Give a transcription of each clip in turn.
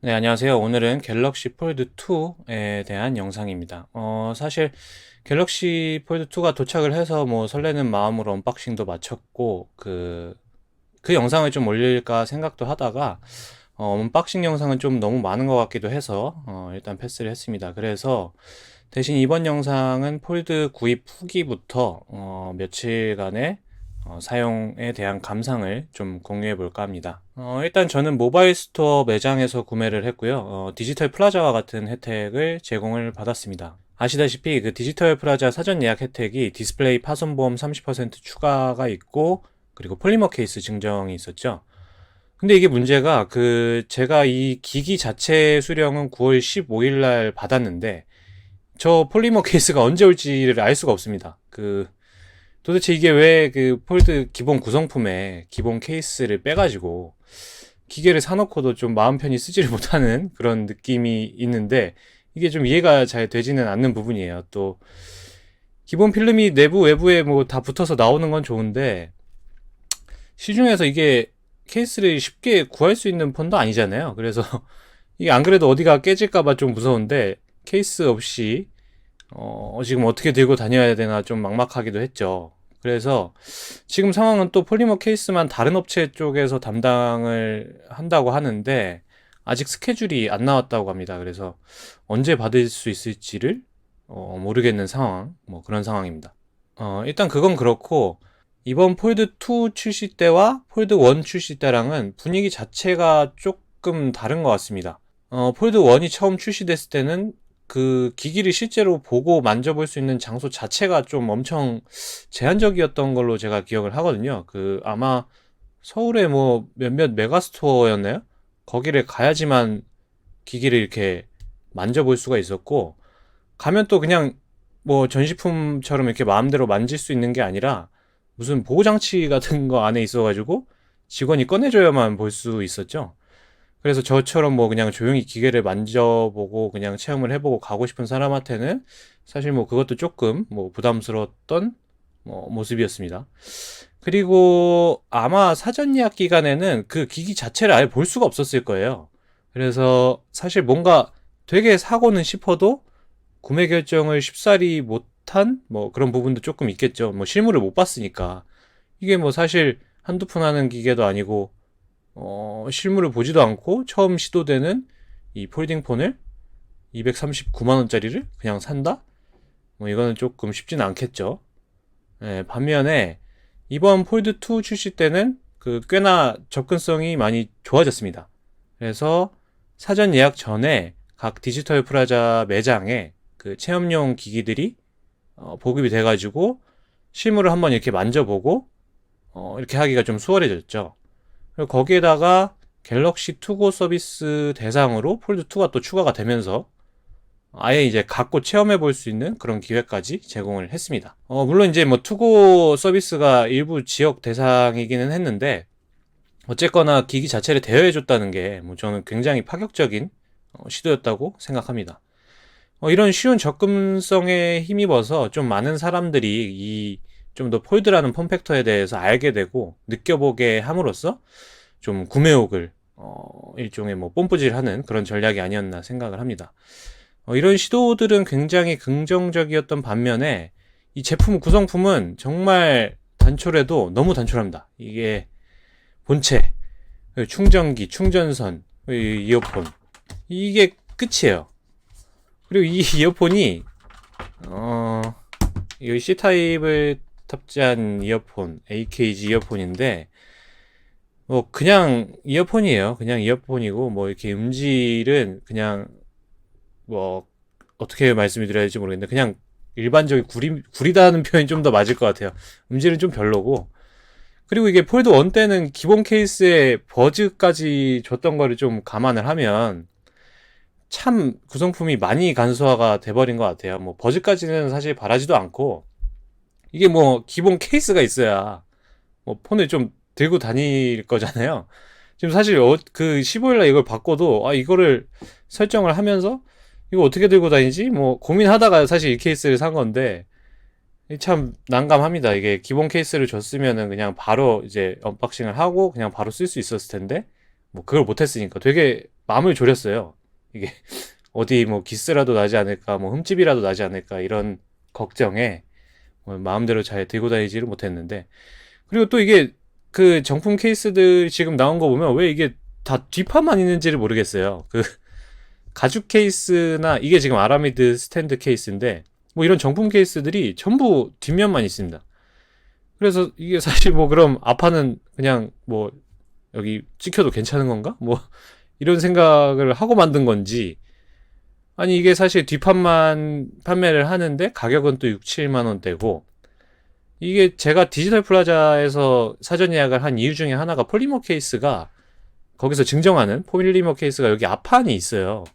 네, 안녕하세요. 오늘은 갤럭시 폴드 2에 대한 영상입니다. 사실 갤럭시 폴드 2가 도착을 해서 뭐 설레는 마음으로 언박싱도 마쳤고, 그 영상을 좀 올릴까 생각도 하다가, 언박싱 영상은 좀 너무 많은 것 같기도 해서, 일단 패스를 했습니다. 그래서 대신 이번 영상은 폴드 구입 후기부터, 며칠간의 사용에 대한 감상을 좀 공유해 볼까 합니다. 일단 저는 모바일 스토어 매장에서 구매를 했고요. 디지털 플라자와 같은 혜택을 제공을 받았습니다. 아시다시피 그 디지털 플라자 사전 예약 혜택이 디스플레이 파손보험 30% 추가가 있고, 그리고 폴리머 케이스 증정이 있었죠. 근데 이게 문제가 제가 이 기기 자체 수령은 9월 15일 날 받았는데, 저 폴리머 케이스가 언제 올지를 알 수가 없습니다. 도대체 이게 왜 그 폴드 기본 구성품에 기본 케이스를 빼가지고 기계를 사놓고도 좀 마음 편히 쓰지를 못하는 그런 느낌이 있는데, 이게 좀 이해가 잘 되지는 않는 부분이에요. 또 기본 필름이 내부 외부에 뭐 다 붙어서 나오는 건 좋은데, 시중에서 이게 케이스를 쉽게 구할 수 있는 폰도 아니잖아요. 그래서 이게 안 그래도 어디가 깨질까봐 좀 무서운데, 케이스 없이 지금 어떻게 들고 다녀야 되나 좀 막막하기도 했죠. 그래서 지금 상황은 또 폴리머 케이스만 다른 업체 쪽에서 담당을 한다고 하는데, 아직 스케줄이 안 나왔다고 합니다. 그래서 언제 받을 수 있을지를 모르겠는 상황, 뭐 그런 상황입니다. 일단 그건 그렇고, 이번 폴드 2 출시 때와 폴드 1 출시 때랑은 분위기 자체가 조금 다른 것 같습니다. 폴드 1이 처음 출시됐을 때는 그 기기를 실제로 보고 만져볼 수 있는 장소 자체가 좀 엄청 제한적이었던 걸로 제가 기억을 하거든요. 아마 서울에 뭐 몇몇 메가스토어였나요? 거기를 가야지만 기기를 이렇게 만져볼 수가 있었고, 가면 또 그냥 뭐 전시품처럼 이렇게 마음대로 만질 수 있는 게 아니라 무슨 보호장치 같은 거 안에 있어가지고 직원이 꺼내줘야만 볼 수 있었죠. 그래서 저처럼 뭐 그냥 조용히 기계를 만져보고 그냥 체험을 해보고 가고 싶은 사람한테는 사실 뭐 그것도 조금 뭐 부담스러웠던 뭐 모습이었습니다. 그리고 아마 사전 예약 기간에는 그 기기 자체를 아예 볼 수가 없었을 거예요. 그래서 사실 뭔가 되게 사고는 싶어도 구매 결정을 쉽사리 못한 뭐 그런 부분도 조금 있겠죠. 뭐 실물을 못 봤으니까. 이게 뭐 사실 한두 푼 하는 기계도 아니고, 실물을 보지도 않고 처음 시도되는 이 폴딩폰을 239만 원짜리를 그냥 산다? 뭐 이거는 조금 쉽지는 않겠죠. 예, 반면에 이번 폴드 2 출시 때는 꽤나 접근성이 많이 좋아졌습니다. 그래서 사전 예약 전에 각 디지털 프라자 매장에 그 체험용 기기들이 보급이 돼가지고 실물을 한번 이렇게 만져보고 이렇게 하기가 좀 수월해졌죠. 그리고 거기에다가 갤럭시 투고 서비스 대상으로 폴드 2가 또 추가가 되면서 아예 이제 갖고 체험해 볼 수 있는 그런 기회까지 제공을 했습니다. 물론 이제 뭐 투고 서비스가 일부 지역 대상이기는 했는데, 어쨌거나 기기 자체를 대여해 줬다는 게 뭐 저는 굉장히 파격적인 시도였다고 생각합니다. 이런 쉬운 접근성에 힘입어서 좀 많은 사람들이 이 좀 더 폴드라는 폼팩터에 대해서 알게 되고 느껴보게 함으로써 좀 구매욕을 일종의 뭐 뽐뿌질하는 그런 전략이 아니었나 생각을 합니다. 이런 시도들은 굉장히 긍정적이었던 반면에 이 제품 구성품은 정말 단촐해도 너무 단촐합니다. 이게 본체, 충전기, 충전선, 이어폰, 이게 끝이에요. 그리고 이 이어폰이 이 C타입을 탑재한 이어폰, AKG 이어폰인데, 뭐 그냥 이어폰이에요. 그냥 이어폰이고, 뭐 이렇게 음질은 그냥 뭐 어떻게 말씀을 드려야 될지 모르겠는데, 그냥 일반적인 구리다는 표현이 좀 더 맞을 것 같아요. 음질은 좀 별로고. 그리고 이게 폴드 1 때는 기본 케이스에 버즈까지 줬던 거를 좀 감안을 하면 참 구성품이 많이 간소화가 돼버린 것 같아요. 뭐 버즈까지는 사실 바라지도 않고, 이게 뭐 기본 케이스가 있어야 뭐 폰을 좀 들고 다닐 거잖아요. 지금 사실 그 15일날 이걸 바꿔도 이거를 설정을 하면서 이거 어떻게 들고 다니지? 뭐 고민하다가 사실 이 케이스를 산 건데, 참 난감합니다. 이게 기본 케이스를 줬으면은 그냥 바로 이제 언박싱을 하고 그냥 바로 쓸 수 있었을 텐데, 뭐 그걸 못했으니까 되게 마음을 졸였어요. 이게 어디 뭐 기스라도 나지 않을까, 뭐 흠집이라도 나지 않을까 이런 걱정에 뭐 마음대로 잘 들고 다니지를 못했는데, 그리고 또 이게 그 정품 케이스들 지금 나온 거 보면 왜 이게 다 뒷판만 있는지를 모르겠어요. 그 가죽 케이스나 이게 지금 아라미드 스탠드 케이스인데 뭐 이런 정품 케이스들이 전부 뒷면만 있습니다. 그래서 이게 사실 뭐 그럼 아파는 그냥 뭐 여기 찍혀도 괜찮은 건가? 뭐 이런 생각을 하고 만든 건지, 아니 이게 사실 뒷판만 판매를 하는데 가격은 또 6, 7만 원대고, 이게 제가 디지털 플라자에서 사전 예약을 한 이유 중에 하나가 폴리머 케이스가, 거기서 증정하는 폴리머 케이스가 여기 앞판이 있어요.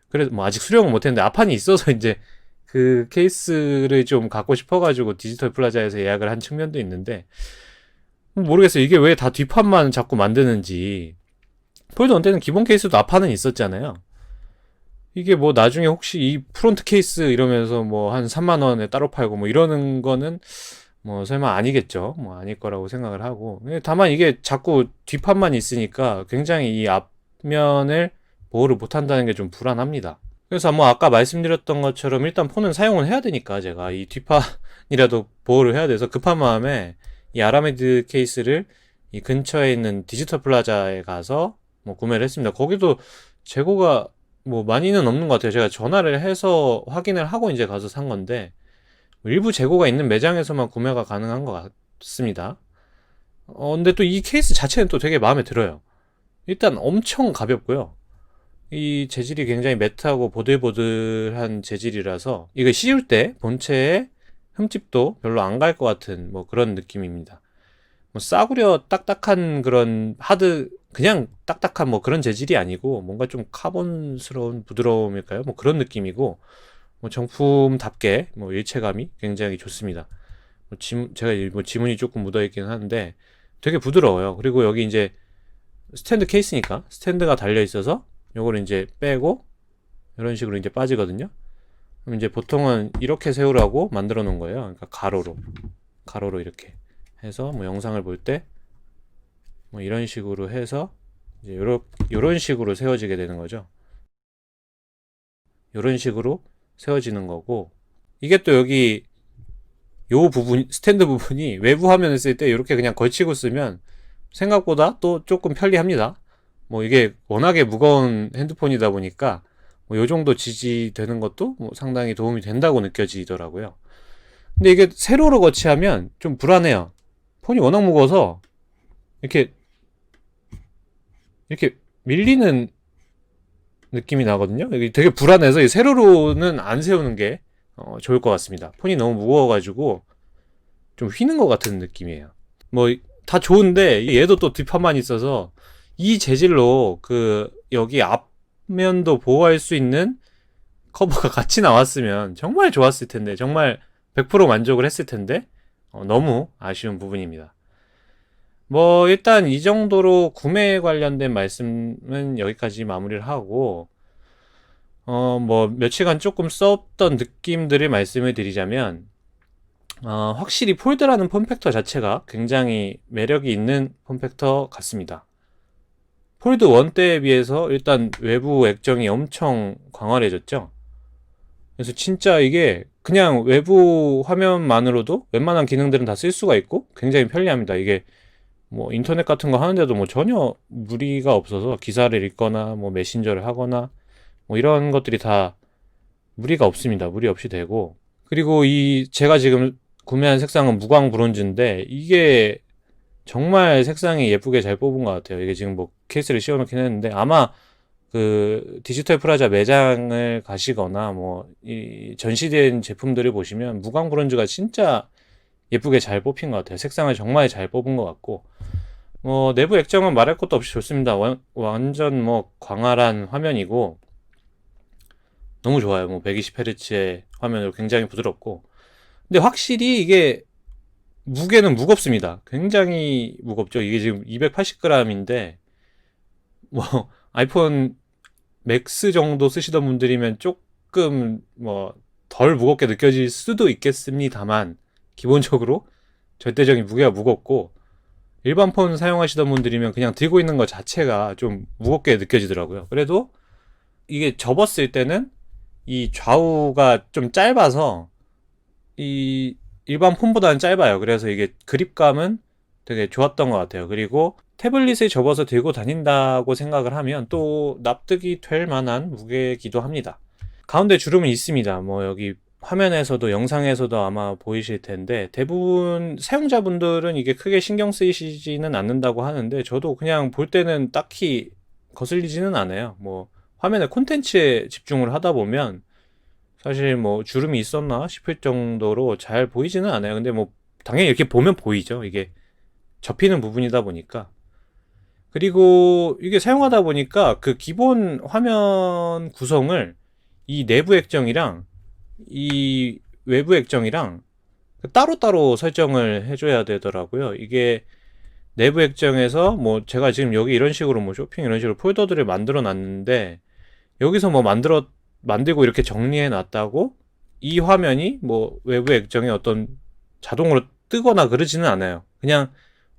그래서 뭐 아직 수령은 못했는데 앞판이 있어서 이제 그 케이스를 좀 갖고 싶어가지고 디지털 플라자에서 예약을 한 측면도 있는데, 모르겠어요. 이게 왜 다 뒷판만 자꾸 만드는지. 폴드 원 때는 기본 케이스도 앞판은 있었잖아요. 이게 뭐 나중에 혹시 이 프론트 케이스 이러면서 뭐 한 3만 원에 따로 팔고 뭐 이러는 거는 뭐 설마 아니겠죠. 뭐 아닐 거라고 생각을 하고. 다만 이게 자꾸 뒷판만 있으니까 굉장히 이 앞면을 보호를 못 한다는 게 좀 불안합니다. 그래서 뭐 아까 말씀드렸던 것처럼 일단 폰은 사용을 해야 되니까 제가 이 뒷판이라도 보호를 해야 돼서 급한 마음에 이 아라미드 케이스를 이 근처에 있는 디지털 플라자에 가서 뭐 구매를 했습니다. 거기도 재고가 뭐 많이는 없는 것 같아요. 제가 전화를 해서 확인을 하고 이제 가서 산 건데 일부 재고가 있는 매장에서만 구매가 가능한 것 같습니다. 근데 또 이 케이스 자체는 또 되게 마음에 들어요. 일단 엄청 가볍고요. 이 재질이 굉장히 매트하고 보들보들한 재질이라서 이거 씌울 때 본체에 흠집도 별로 안 갈 것 같은 뭐 그런 느낌입니다. 뭐 싸구려 딱딱한 그런 하드, 그냥 딱딱한 뭐 그런 재질이 아니고 뭔가 좀 카본스러운 부드러움일까요? 뭐 그런 느낌이고, 뭐 정품답게 뭐 일체감이 굉장히 좋습니다. 뭐 제가 뭐 지문이 조금 묻어 있긴 한데 되게 부드러워요. 그리고 여기 이제 스탠드 케이스니까 스탠드가 달려 있어서 요걸 이제 빼고 이런 식으로 이제 빠지거든요. 그럼 이제 보통은 이렇게 세우라고 만들어 놓은 거예요. 그러니까 가로로 이렇게 해서 뭐 영상을 볼 때 뭐 이런 식으로 해서 이제 요런 식으로 세워지게 되는 거죠. 요런 식으로 세워지는 거고, 이게 또 여기 요 부분, 스탠드 부분이 외부 화면을 쓸 때 이렇게 그냥 걸치고 쓰면 생각보다 또 조금 편리합니다. 뭐 이게 워낙에 무거운 핸드폰이다 보니까 뭐 요 정도 지지되는 것도 뭐 상당히 도움이 된다고 느껴지더라고요. 근데 이게 세로로 거치하면 좀 불안해요. 폰이 워낙 무거워서 이렇게 밀리는 느낌이 나거든요. 여기 되게 불안해서 이 세로로는 안 세우는 게 좋을 것 같습니다. 폰이 너무 무거워가지고 좀 휘는 것 같은 느낌이에요. 뭐 다 좋은데 얘도 또 뒷판만 있어서 이 재질로 그 여기 앞면도 보호할 수 있는 커버가 같이 나왔으면 정말 좋았을 텐데, 정말 100% 만족을 했을 텐데 너무 아쉬운 부분입니다. 뭐 일단 이 정도로 구매에 관련된 말씀은 여기까지 마무리를 하고, 뭐 며칠간 조금 썼던 느낌들을 말씀을 드리자면, 확실히 폴드라는 폼팩터 자체가 굉장히 매력이 있는 폼팩터 같습니다. 폴드 1 때에 비해서 일단 외부 액정이 엄청 광활해졌죠. 그래서 진짜 이게 그냥 외부 화면만으로도 웬만한 기능들은 다 쓸 수가 있고 굉장히 편리합니다. 이게 뭐 인터넷 같은 거 하는데도 뭐 전혀 무리가 없어서 기사를 읽거나 뭐 메신저를 하거나 뭐 이런 것들이 다 무리가 없습니다. 무리 없이 되고, 그리고 이 제가 지금 구매한 색상은 무광 브론즈인데 이게 정말 색상이 예쁘게 잘 뽑은 것 같아요. 이게 지금 뭐 케이스를 씌워놓긴 했는데 아마 그 디지털 프라자 매장을 가시거나 뭐 이 전시된 제품들을 보시면 무광 브론즈가 진짜 예쁘게 잘 뽑힌 것 같아요. 색상을 정말 잘 뽑은 것 같고, 뭐 내부 액정은 말할 것도 없이 좋습니다. 완전 뭐 광활한 화면이고 너무 좋아요. 뭐 120Hz의 화면으로 굉장히 부드럽고, 근데 확실히 이게 무게는 무겁습니다. 굉장히 무겁죠. 이게 지금 280g인데 뭐 아이폰 맥스 정도 쓰시던 분들이면 조금 뭐 덜 무겁게 느껴질 수도 있겠습니다만 기본적으로 절대적인 무게가 무겁고, 일반 폰 사용하시던 분들이면 그냥 들고 있는 것 자체가 좀 무겁게 느껴지더라고요. 그래도 이게 접었을 때는 이 좌우가 좀 짧아서 이 일반 폰보다는 짧아요. 그래서 이게 그립감은 되게 좋았던 것 같아요. 그리고 태블릿을 접어서 들고 다닌다고 생각을 하면 또 납득이 될 만한 무게이기도 합니다. 가운데 주름은 있습니다. 뭐 여기 화면에서도 영상에서도 아마 보이실 텐데 대부분 사용자분들은 이게 크게 신경 쓰이시지는 않는다고 하는데 저도 그냥 볼 때는 딱히 거슬리지는 않아요. 뭐 화면에 콘텐츠에 집중을 하다 보면 사실 뭐 주름이 있었나 싶을 정도로 잘 보이지는 않아요. 근데 뭐 당연히 이렇게 보면 보이죠. 이게 접히는 부분이다 보니까. 그리고 이게 사용하다 보니까 그 기본 화면 구성을 이 내부 액정이랑 이 외부 액정이랑 따로따로 설정을 해줘야 되더라고요. 이게 내부 액정에서 뭐 제가 지금 여기 이런 식으로 뭐 쇼핑 이런 식으로 폴더들을 만들어 놨는데 여기서 뭐 만들고 이렇게 정리해 놨다고 이 화면이 뭐 외부 액정에 어떤 자동으로 뜨거나 그러지는 않아요. 그냥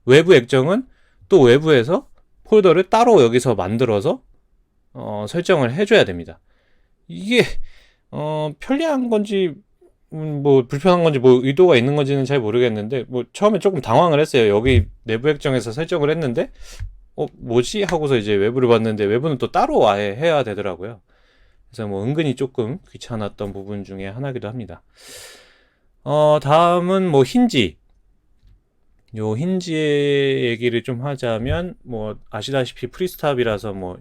외부 액정은 또 외부에서 폴더를 따로 여기서 만들어서 설정을 해줘야 됩니다. 이게 편리한 건지 뭐 불편한 건지 뭐 의도가 있는 건지는 잘 모르겠는데 뭐 처음에 조금 당황을 했어요. 여기 내부 액정에서 설정을 했는데 뭐지 하고서 이제 외부를 봤는데 외부는 또 따로 아예 해야 되더라고요. 그래서 뭐 은근히 조금 귀찮았던 부분 중에 하나기도 합니다. 다음은 뭐 힌지. 요 힌지의 얘기를 좀 하자면 뭐 아시다시피 프리스탑이라서 뭐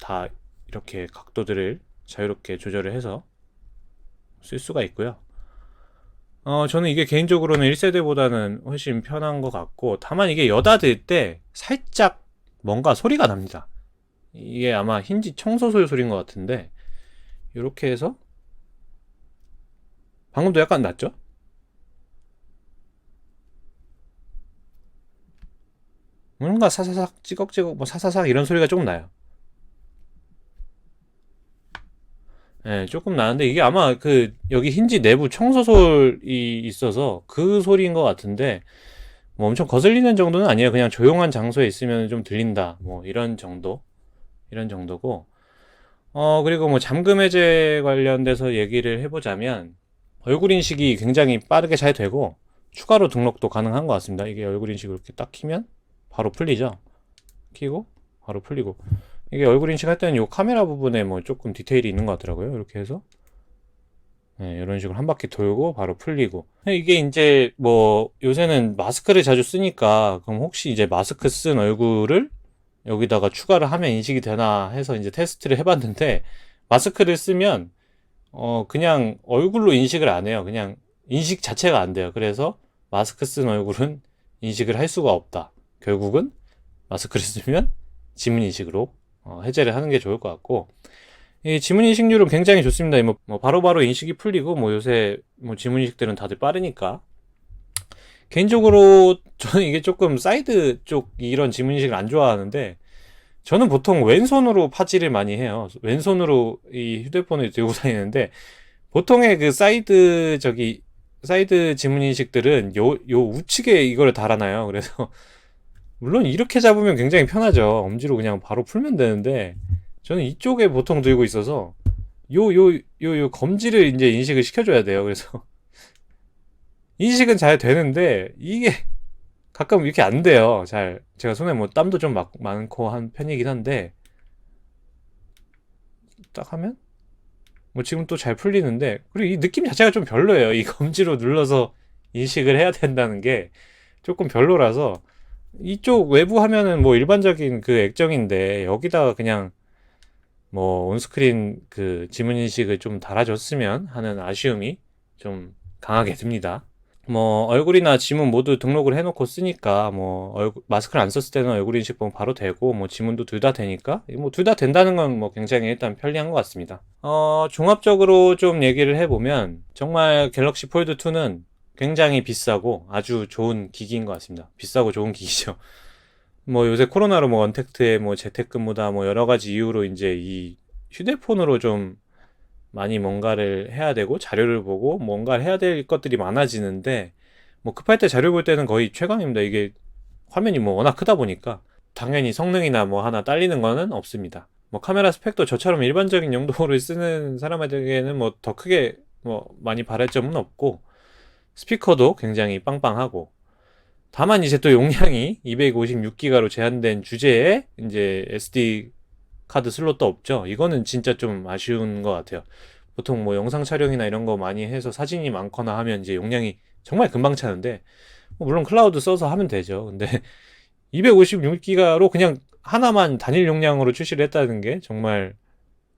다 이렇게 각도들을 자유롭게 조절을 해서 쓸 수가 있고요. 저는 이게 개인적으로는 1세대보다는 훨씬 편한 것 같고 다만 이게 여닫을 때 살짝 뭔가 소리가 납니다. 이게 아마 힌지 청소솔 소리인 것 같은데 이렇게 해서 방금도 약간 났죠? 뭔가 사사삭 찌걱찌걱 뭐 사사삭 이런 소리가 조금 나요. 예, 조금 나는데 이게 아마 그 여기 힌지 내부 청소솔이 있어서 그 소리인 것 같은데 뭐 엄청 거슬리는 정도는 아니에요. 그냥 조용한 장소에 있으면 좀 들린다. 뭐 이런 정도고. 그리고 뭐 잠금 해제 관련돼서 얘기를 해보자면 얼굴 인식이 굉장히 빠르게 잘 되고 추가로 등록도 가능한 것 같습니다. 이게 얼굴 인식을 이렇게 딱 키면 바로 풀리죠. 키고 바로 풀리고 이게 얼굴 인식할 때는 이 카메라 부분에 뭐 조금 디테일이 있는 것 같더라고요. 이렇게 해서 네, 이런 식으로 한 바퀴 돌고 바로 풀리고 이게 이제 뭐 요새는 마스크를 자주 쓰니까 그럼 혹시 이제 마스크 쓴 얼굴을 여기다가 추가를 하면 인식이 되나 해서 이제 테스트를 해봤는데 마스크를 쓰면 그냥 얼굴로 인식을 안 해요. 그냥 인식 자체가 안 돼요. 그래서 마스크 쓴 얼굴은 인식을 할 수가 없다. 결국은 마스크를 쓰면 지문 인식으로 해제를 하는 게 좋을 것 같고 이 지문 인식률은 굉장히 좋습니다. 뭐 바로바로 인식이 풀리고 뭐 요새 뭐 지문 인식들은 다들 빠르니까 개인적으로 저는 이게 조금 사이드 쪽 이런 지문 인식을 안 좋아하는데 저는 보통 왼손으로 파지를 많이 해요. 왼손으로 이 휴대폰을 들고 다니는데 보통의 그 사이드 지문 인식들은 요 우측에 이걸 달아놔요. 그래서 물론 이렇게 잡으면 굉장히 편하죠. 엄지로 그냥 바로 풀면 되는데 저는 이쪽에 보통 들고 있어서 요 검지를 이제 인식을 시켜줘야 돼요. 그래서 인식은 잘 되는데 이게 가끔 이렇게 안 돼요. 잘 제가 손에 뭐 땀도 좀 많고 한 편이긴 한데 딱 하면 뭐 지금 또 잘 풀리는데 그리고 이 느낌 자체가 좀 별로예요. 이 검지로 눌러서 인식을 해야 된다는 게 조금 별로라서 이쪽 외부 화면은 뭐 일반적인 그 액정인데 여기다가 그냥 뭐 온스크린 그 지문 인식을 좀 달아줬으면 하는 아쉬움이 좀 강하게 듭니다. 뭐 얼굴이나 지문 모두 등록을 해놓고 쓰니까 뭐 마스크를 안 썼을 때는 얼굴 인식 보면 바로 되고 뭐 지문도 둘 다 되니까 뭐 둘 다 된다는 건 뭐 굉장히 일단 편리한 것 같습니다. 종합적으로 좀 얘기를 해보면 정말 갤럭시 폴드 2는 굉장히 비싸고 아주 좋은 기기인 것 같습니다. 비싸고 좋은 기기죠. 뭐 요새 코로나로 뭐 언택트에 뭐 재택근무다 뭐 여러 가지 이유로 이제 이 휴대폰으로 좀 많이 뭔가를 해야 되고 자료를 보고 뭔가를 해야 될 것들이 많아지는데 뭐 급할 때 자료 볼 때는 거의 최강입니다. 이게 화면이 뭐 워낙 크다 보니까 당연히 성능이나 뭐 하나 딸리는 거는 없습니다. 뭐 카메라 스펙도 저처럼 일반적인 용도를 쓰는 사람에게는 뭐 더 크게 뭐 많이 바랄 점은 없고, 스피커도 굉장히 빵빵하고, 다만 이제 또 용량이 256기가로 제한된 주제에 이제 SD 카드 슬롯도 없죠. 이거는 진짜 좀 아쉬운 것 같아요. 보통 뭐 영상 촬영이나 이런 거 많이 해서 사진이 많거나 하면 이제 용량이 정말 금방 차는데, 뭐 물론 클라우드 써서 하면 되죠. 근데 256기가로 그냥 하나만 단일 용량으로 출시를 했다는 게 정말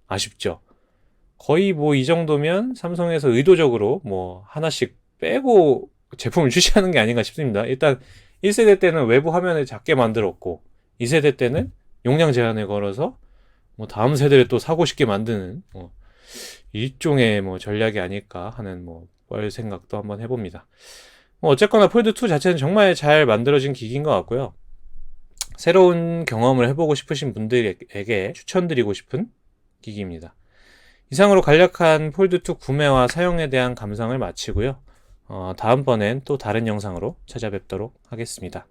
아쉽죠. 거의 뭐 이 정도면 삼성에서 의도적으로 뭐 하나씩 빼고 제품을 출시하는 게 아닌가 싶습니다. 일단 1세대 때는 외부 화면을 작게 만들었고, 2세대 때는 용량 제한을 걸어서 뭐 다음 세대를 또 사고 싶게 만드는 일종의 뭐 전략이 아닐까 하는 뭐 뻘 생각도 한번 해봅니다. 뭐 어쨌거나 폴드 2 자체는 정말 잘 만들어진 기기인 것 같고요. 새로운 경험을 해보고 싶으신 분들에게 추천드리고 싶은 기기입니다. 이상으로 간략한 폴드2 구매와 사용에 대한 감상을 마치고요. 다음번엔 또 다른 영상으로 찾아뵙도록 하겠습니다.